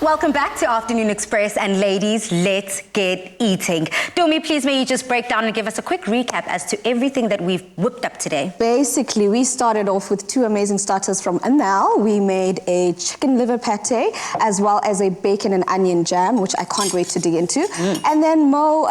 Welcome back to Afternoon Express, and ladies, let's get eating. Domi, please may you just break down and give us a quick recap as to everything that we've whipped up today. Basically, we started off with two amazing starters from Anel. We made a chicken liver pate as well as a bacon and onion jam, which I can't wait to dig into. And then Mo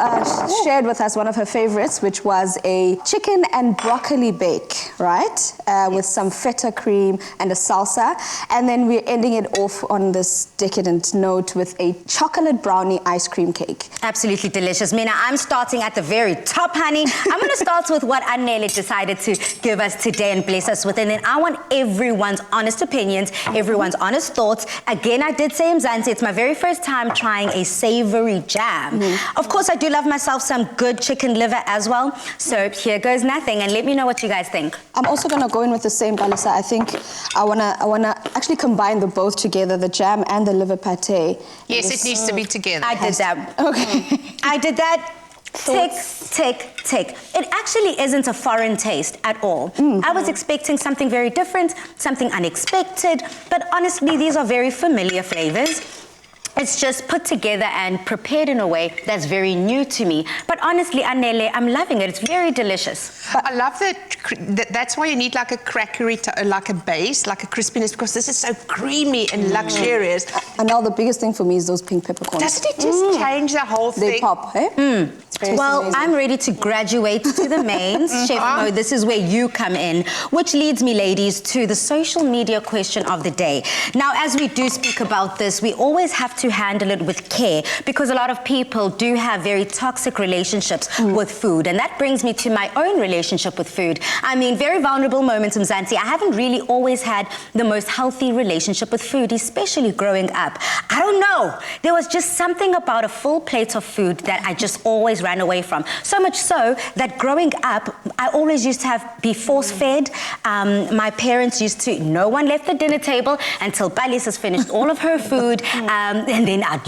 shared with us one of her favorites, which was a chicken and broccoli bake, right? With some feta cream and a salsa. And then we're ending it off on this decadent note with a chocolate brownie ice cream cake. Absolutely delicious. Mina, I'm starting at the very top, honey. I'm going to start with what Anele decided to give us today and bless us with. And then I want everyone's honest opinions, everyone's honest thoughts. Again, I did say Mzansi, it's my very first time trying a savory jam. Of course, I do love myself some good chicken liver as well. So here goes nothing. And let me know what you guys think. I'm also going to go in with the same, Balisa. I think I wanna actually combine the both together, the jam and the liver pate. Yes, it needs to be together. I did that. Okay. I did that. Tick. It actually isn't a foreign taste at all. I was expecting something very different, something unexpected, but honestly, these are very familiar flavors. It's just put together and prepared in a way that's very new to me. But honestly, Anele, I'm loving it. It's very delicious. But I love that's why you need like a crackery, like a base, like a crispiness, because this is so creamy and luxurious. And now the biggest thing for me is those pink peppercorns. Doesn't it just change the whole thing? They pop, eh? Well, amazing. I'm ready to graduate to the mains. Chef Mo, this is where you come in, which leads me, ladies, to the social media question of the day. Now, as we do speak about this, we always have to handle it with care, because a lot of people do have very toxic relationships with food. And that brings me to my own relationship with food. I mean, very vulnerable moments, Mzansi. I haven't really always had the most healthy relationship with food, especially growing up. I don't know. There was just something about a full plate of food that I just always ran away from. So much so that growing up, I always used to be force-fed. My parents used to, no one left the dinner table until Balis has finished all of her food. And then I'd,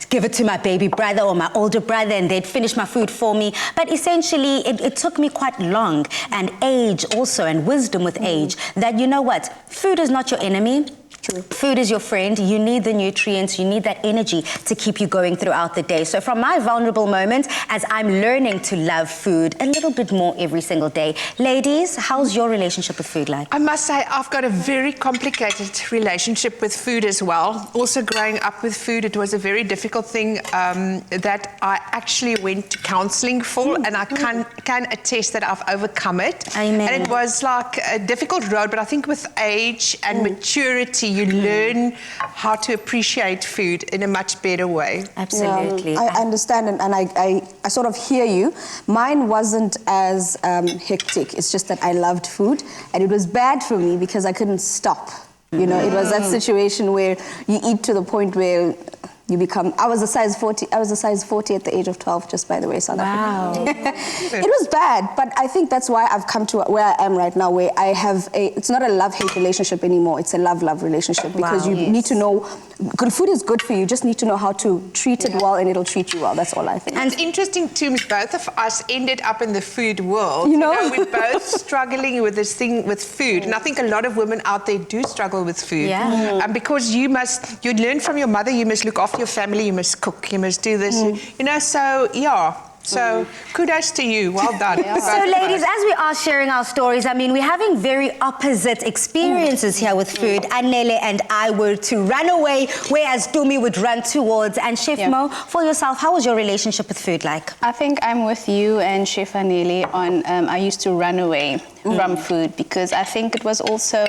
give it to my baby brother or my older brother, and they'd finish my food for me. But essentially, it took me quite long, and age also, and wisdom with age, that you know what? Food is not your enemy. True. Food is your friend. You need the nutrients, you need that energy to keep you going throughout the day. So from my vulnerable moment, as I'm learning to love food a little bit more every single day. Ladies, how's your relationship with food like? I must say, I've got a very complicated relationship with food as well. Also growing up with food, it was a very difficult thing that I actually went to counselling for, and I can attest that I've overcome it. Amen. And it was like a difficult road, but I think with age and maturity, you learn how to appreciate food in a much better way. Absolutely. Yeah, I understand, and I sort of hear you. Mine wasn't as hectic. It's just that I loved food, and it was bad for me because I couldn't stop. It was that situation where you eat to the point where you become. I was a size 40 at the age of 12, just by the way, South Africa. It was bad, but I think that's why I've come to where I am right now, where I have it's not a love-hate relationship anymore, it's a love-love relationship, because you need to know, good food is good for you, just need to know how to treat it well, and it'll treat you well. That's all I think. And it's interesting too, both of us ended up in the food world. We're both struggling with this thing with food, and I think a lot of women out there do struggle with food. Yeah. Because you learn from your mother, you must look after your family, you must cook, you must do this, so kudos to you, well done. So ladies, as we are sharing our stories, I mean, we're having very opposite experiences here with food. Anele and I were to run away, whereas Dumi would run towards. And Chef Mo, for yourself, how was your relationship with food like? I think I'm with you and Chef Anele on, I used to run away from food, because I think it was also,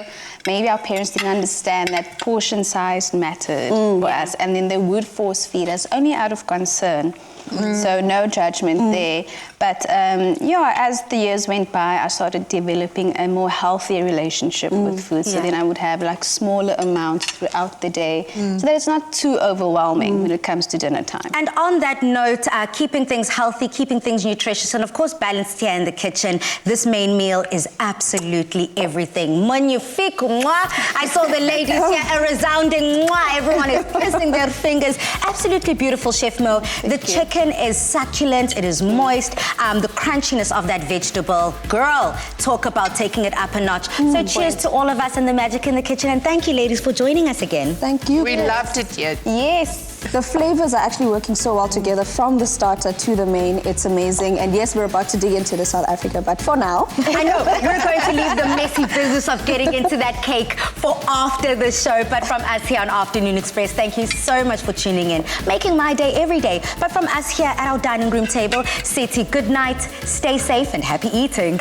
maybe our parents didn't understand that portion size mattered for us, and then they would force feed us only out of concern. So no judgment there. But as the years went by, I started developing a more healthy relationship with food. So then I would have like smaller amounts throughout the day, so that it's not too overwhelming when it comes to dinner time. And on that note, keeping things healthy, keeping things nutritious, and of course balanced here in the kitchen, this main meal is is absolutely everything. Magnifique, mwah. I saw the ladies here, a resounding mwah. Everyone is kissing their fingers. Absolutely beautiful, Chef Mo. The chicken is succulent, it is moist. The crunchiness of that vegetable. Girl, talk about taking it up a notch. So cheers to all of us and the magic in the kitchen. And thank you, ladies, for joining us again. Thank you. We loved it, yeah. Yes. The flavors are actually working so well together from the starter to the main. It's amazing. And yes, we're about to dig into the South Africa, but for now... I know, we're going to leave the messy business of getting into that cake for after the show. But from us here on Afternoon Express, thank you so much for tuning in, making my day every day. But from us here at our dining room table, Seti, good night, stay safe and happy eating.